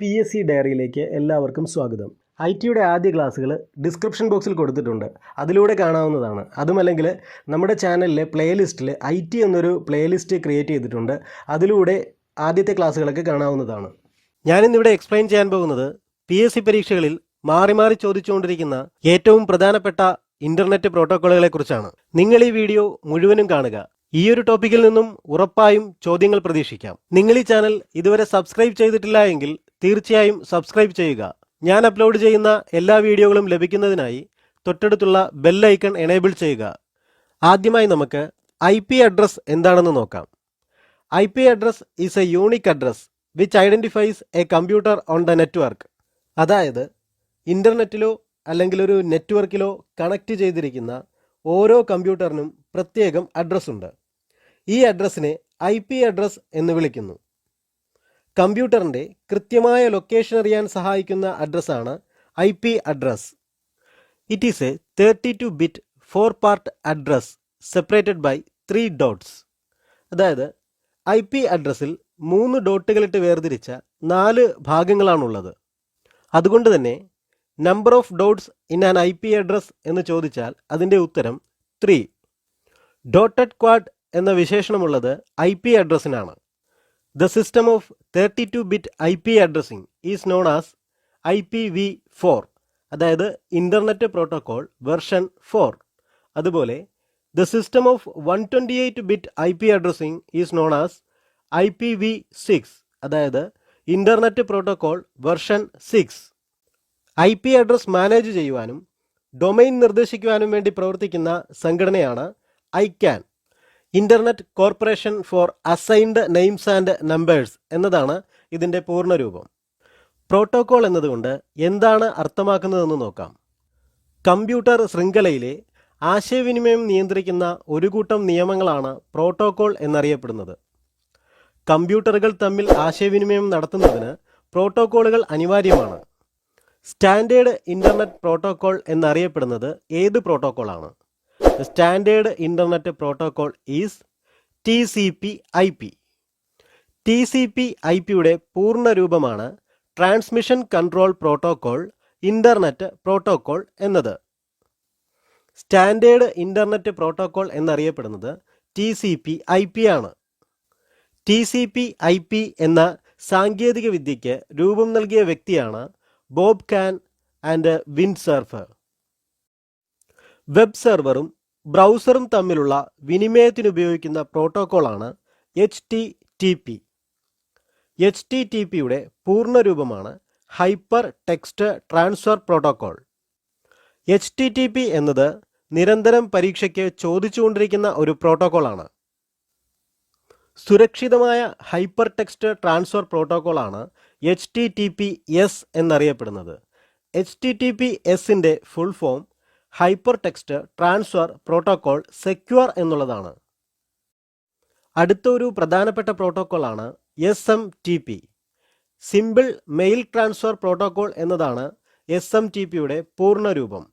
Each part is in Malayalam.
PSC ഡയറിയിലേക്ക് എല്ലാവർക്കും സ്വാഗതം. IT-യുടെ ആദ്യ ക്ലാസ്സുകൾ ഡിസ്ക്രിപ്ഷൻ ബോക്സിൽ കൊടുത്തിട്ടുണ്ട്, അതിലൂടെ കാണാവുന്നതാണ്. അതുമല്ലെങ്കിൽ നമ്മുടെ ചാനലിലെ പ്ലേലിസ്റ്റിൽ IT എന്നൊരു പ്ലേലിസ്റ്റ് ക്രിയേറ്റ് ചെയ്തിട്ടുണ്ട്, അതിലൂടെ ആദ്യത്തെ ക്ലാസ്സുകളൊക്കെ കാണാവുന്നതാണ്. ഞാനിന്നിവിടെ എക്സ്പ്ലെയിൻ ചെയ്യാൻ പോകുന്നത് PSC പരീക്ഷകളിൽ മാറി മാറി ചോദിച്ചുകൊണ്ടിരിക്കുന്ന ഏറ്റവും പ്രധാനപ്പെട്ട ഇൻ്റർനെറ്റ് പ്രോട്ടോക്കോളുകളെ കുറിച്ചാണ്. നിങ്ങൾ ഈ വീഡിയോ മുഴുവനും കാണുക. ഈ ഒരു ടോപ്പിക്കിൽ നിന്നും ഉറപ്പായും ചോദ്യങ്ങൾ പ്രതീക്ഷിക്കാം. നിങ്ങൾ ഈ ചാനൽ ഇതുവരെ സബ്സ്ക്രൈബ് ചെയ്തിട്ടില്ല എങ്കിൽ തീർച്ചയായും സബ്സ്ക്രൈബ് ചെയ്യുക. ഞാൻ അപ്ലോഡ് ചെയ്യുന്ന എല്ലാ വീഡിയോകളും ലഭിക്കുന്നതിനായി തൊട്ടടുത്തുള്ള ബെൽ ഐക്കൺ എനേബിൾ ചെയ്യുക. ആദ്യമായി നമുക്ക് IP അഡ്രസ് എന്താണെന്ന് നോക്കാം. IP address is A unique address which identifies A computer on the network. അതായത് ഇൻ്റർനെറ്റിലോ അല്ലെങ്കിൽ ഒരു നെറ്റ്വർക്കിലോ കണക്ട് ചെയ്തിരിക്കുന്ന ഓരോ കമ്പ്യൂട്ടറിനും പ്രത്യേകം അഡ്രസ്സുണ്ട്. ഈ അഡ്രസ്സിനെ IP അഡ്രസ് എന്ന് വിളിക്കുന്നു. കമ്പ്യൂട്ടറിൻ്റെ കൃത്യമായ ലൊക്കേഷൻ അറിയാൻ സഹായിക്കുന്ന അഡ്രസ്സാണ് IP address. It is a 32-bit 4-part address separated by 3 dots. അതായത് IP അഡ്രസ്സിൽ 3 ഡോട്ടുകളിട്ട് വേർതിരിച്ച 4 ഭാഗങ്ങളാണുള്ളത്. അതുകൊണ്ട് തന്നെ number of dots in an IP address എന്ന് ചോദിച്ചാൽ അതിൻ്റെ ഉത്തരം 3. ഡോട്ടഡ് ക്വാഡ് എന്ന വിശേഷണമുള്ളത് IP അഡ്രസ്സിനാണ്. The system of 32-bit IP addressing is known as IPv4, അതായത് ഇൻ്റർനെറ്റ് പ്രോട്ടോക്കോൾ വെർഷൻ 4. അതുപോലെ the system of 128-bit IP addressing is known as IPv6, അതായത് internet protocol version 6. IP address manage ചെയ്യുവാനും ഡൊമൈൻ നിർദ്ദേശിക്കുവാനും വേണ്ടി പ്രവർത്തിക്കുന്ന സംഘടനയാണ് ICANN, internet corporation for assigned names and numbers എന്നതാണ് ഇതിൻ്റെ പൂർണ്ണരൂപം. പ്രോട്ടോക്കോൾ എന്നതുകൊണ്ട് എന്താണ് അർത്ഥമാക്കുന്നതെന്ന് നോക്കാം. കമ്പ്യൂട്ടർ ശൃംഖലയിലെ ആശയവിനിമയം നിയന്ത്രിക്കുന്ന ഒരു കൂട്ടം നിയമങ്ങളാണ് പ്രോട്ടോക്കോൾ എന്നറിയപ്പെടുന്നത്. കമ്പ്യൂട്ടറുകൾ തമ്മിൽ ആശയവിനിമയം നടത്തുന്നതിന് പ്രോട്ടോക്കോളുകൾ അനിവാര്യമാണ്. സ്റ്റാൻഡേർഡ് ഇൻ്റർനെറ്റ് പ്രോട്ടോക്കോൾ എന്നറിയപ്പെടുന്നത് ഏത് പ്രോട്ടോക്കോളാണ്? Standard internet protocol is TCP/IP. TCP/IPയുടെ പൂർണ്ണ രൂപമാണ് transmission control protocol internet protocol എന്നത്. സ്റ്റാൻഡേർഡ് ഇൻ്റർനെറ്റ് പ്രോട്ടോക്കോൾ എന്നറിയപ്പെടുന്നത് TCP/IP ആണ്. TCP/IP എന്ന സാങ്കേതിക വിദ്യയ്ക്ക് രൂപം നൽകിയ വ്യക്തിയാണ് Bob Kahn and Vint Cerf. Web സെർവറും ബ്രൗസറും തമ്മിലുള്ള വിനിമയത്തിനുപയോഗിക്കുന്ന പ്രോട്ടോക്കോളാണ് HTTP. HTTPയുടെ പൂർണ്ണരൂപമാണ് hyper text transfer protocol. HTTP എന്നത് നിരന്തരം പരീക്ഷയ്ക്ക് ചോദിച്ചുകൊണ്ടിരിക്കുന്ന ഒരു പ്രോട്ടോക്കോളാണ്. സുരക്ഷിതമായ ഹൈപ്പർ ടെക്സ്റ്റ് ട്രാൻസ്ഫർ പ്രോട്ടോക്കോളാണ് HTTPS എന്നറിയപ്പെടുന്നത്. HTTPSൻ്റെ full form hyper text transfer protocol secure എന്നുള്ളതാണ്. അടുത്ത ഒരു പ്രധാനപ്പെട്ട പ്രോട്ടോക്കോളാണ് SMTP. Simple mail transfer protocol എന്നതാണ് SMTPയുടെ പൂർണ്ണരൂപം.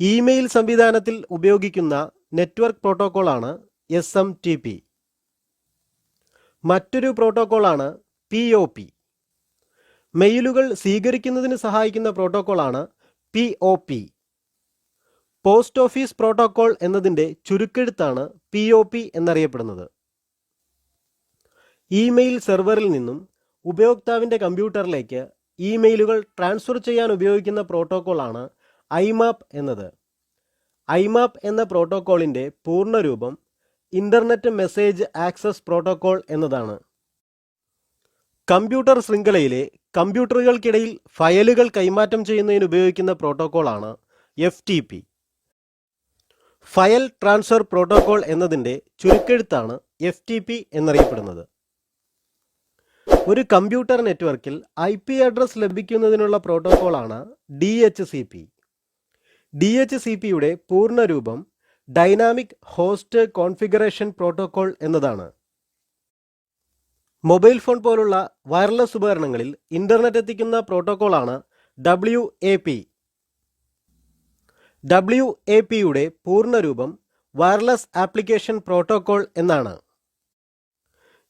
ഇമെയിൽ സംവിധാനത്തിൽ ഉപയോഗിക്കുന്ന നെറ്റ്വർക്ക് പ്രോട്ടോക്കോളാണ് SMTP. മറ്റൊരു പ്രോട്ടോക്കോളാണ് POP. മെയിലുകൾ സ്വീകരിക്കുന്നതിന് സഹായിക്കുന്ന പ്രോട്ടോക്കോളാണ് POP. പോസ്റ്റ് ഓഫീസ് പ്രോട്ടോക്കോൾ എന്നതിൻ്റെ ചുരുക്കെഴുത്താണ് POP എന്നറിയപ്പെടുന്നത്. ഇമെയിൽ സെർവറിൽ നിന്നും ഉപയോക്താവിൻ്റെ കമ്പ്യൂട്ടറിലേക്ക് ഇമെയിലുകൾ ട്രാൻസ്ഫർ ചെയ്യാൻ ഉപയോഗിക്കുന്ന പ്രോട്ടോക്കോളാണ് IMAP എന്നത്. IMAP എന്ന പ്രോട്ടോക്കോളിൻ്റെ പൂർണ്ണരൂപം ഇൻ്റർനെറ്റ് മെസ്സേജ് ആക്സസ് പ്രോട്ടോക്കോൾ എന്നതാണ്. കമ്പ്യൂട്ടർ ശൃംഖലയിലെ കമ്പ്യൂട്ടറുകൾക്കിടയിൽ ഫയലുകൾ കൈമാറ്റം ചെയ്യുന്നതിന് ഉപയോഗിക്കുന്ന പ്രോട്ടോക്കോളാണ് FTP. ഫയൽ ട്രാൻസ്ഫർ പ്രോട്ടോക്കോൾ എന്നതിൻ്റെ ചുരുക്കെഴുത്താണ് FTP എന്നറിയപ്പെടുന്നത്. ഒരു കമ്പ്യൂട്ടർ നെറ്റ്വർക്കിൽ IP അഡ്രസ് ലഭിക്കുന്നതിനുള്ള പ്രോട്ടോക്കോളാണ് DHCP. DHCPയുടെ പൂർണ്ണരൂപം ഡൈനാമിക് ഹോസ്റ്റ് കോൺഫിഗറേഷൻ പ്രോട്ടോക്കോൾ എന്നതാണ്. മൊബൈൽ ഫോൺ പോലുള്ള വയർലെസ് ഉപകരണങ്ങളിൽ ഇൻ്റർനെറ്റ് എത്തിക്കുന്ന പ്രോട്ടോക്കോളാണ് WAP. WAPയുടെ പൂർണ്ണരൂപം വയർലെസ് ആപ്ലിക്കേഷൻ പ്രോട്ടോക്കോൾ എന്നാണ്.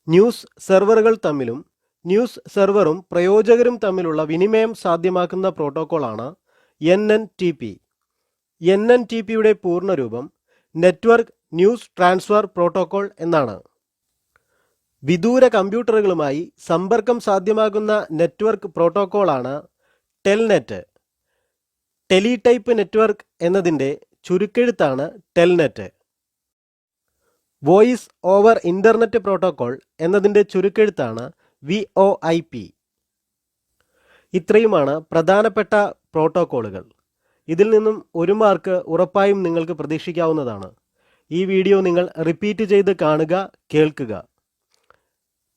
ന്യൂസ് സെർവറുകൾ തമ്മിലും ന്യൂസ് സെർവറും പ്രയോജകരും തമ്മിലുള്ള വിനിമയം സാധ്യമാക്കുന്ന പ്രോട്ടോക്കോളാണ് NNTP. NNTPയുടെ പൂർണ്ണരൂപം നെറ്റ്വർക്ക് ന്യൂസ് ട്രാൻസ്ഫർ പ്രോട്ടോക്കോൾ എന്നാണ്. വിദൂര കമ്പ്യൂട്ടറുകളുമായി സമ്പർക്കം സാധ്യമാകുന്ന നെറ്റ്വർക്ക് പ്രോട്ടോക്കോളാണ് ടെൽനെറ്റ്. ടെലിടൈപ്പ് നെറ്റ്വർക്ക് എന്നതിൻ്റെ ചുരുക്കെഴുത്താണ് Telnet. Voice over internet protocol എന്നതിൻ്റെ ചുരുക്കെഴുത്താണ് VoIP. ഇത്രയുമാണ് പ്രധാനപ്പെട്ട പ്രോട്ടോക്കോളുകൾ. ഇതിൽ നിന്നും 1 മാർക്ക് ഉറപ്പായും നിങ്ങൾക്ക് പ്രതീക്ഷിക്കാവുന്നതാണ്. ഈ വീഡിയോ നിങ്ങൾ റിപ്പീറ്റ് ചെയ്ത് കാണുക, കേൾക്കുക.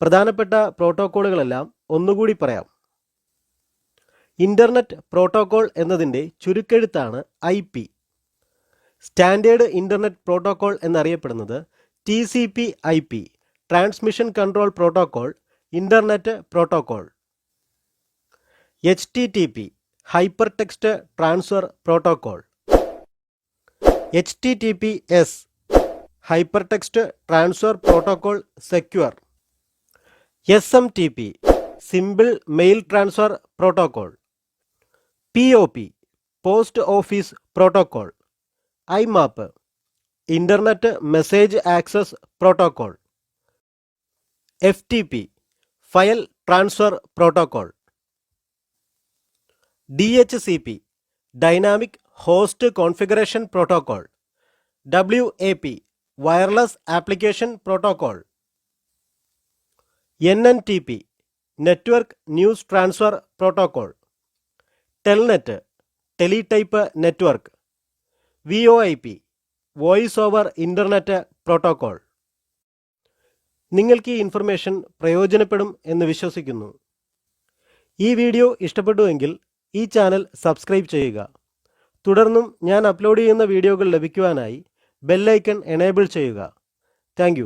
പ്രധാനപ്പെട്ട പ്രോട്ടോക്കോളുകളെല്ലാം ഒന്നുകൂടി പറയാം. ഇൻ്റർനെറ്റ് പ്രോട്ടോക്കോൾ എന്നതിൻ്റെ ചുരുക്കെഴുത്താണ് IP. സ്റ്റാൻഡേർഡ് ഇൻ്റർനെറ്റ് പ്രോട്ടോക്കോൾ എന്നറിയപ്പെടുന്നത് TCP/IP, transmission control protocol, internet protocol. HTTP, hyper text transfer protocol. HTTPS, hyper text transfer protocol secure. SMTP, simple mail transfer protocol. POP, post office protocol. IMAP, internet message access protocol. FTP, file transfer protocol. DHCP, dynamic host configuration protocol. WAP, wireless application protocol. NNTP, network news transfer protocol. Telnet, teletype network. VoIP, voice over internet protocol. നിങ്ങൾക്ക് ഈ ഇൻഫർമേഷൻ പ്രയോജനപ്പെടും എന്ന് വിശ്വസിക്കുന്നു. ഈ വീഡിയോ ഇഷ്ടപ്പെട്ടുവെങ്കിൽ ഈ ചാനൽ സബ്സ്ക്രൈബ് ചെയ്യുക. തുടർന്നും ഞാൻ അപ്ലോഡ് ചെയ്യുന്ന വീഡിയോകൾ ലഭിക്കുവാനായി ബെൽ ഐക്കൺ എനേബിൾ ചെയ്യുക. Thank you.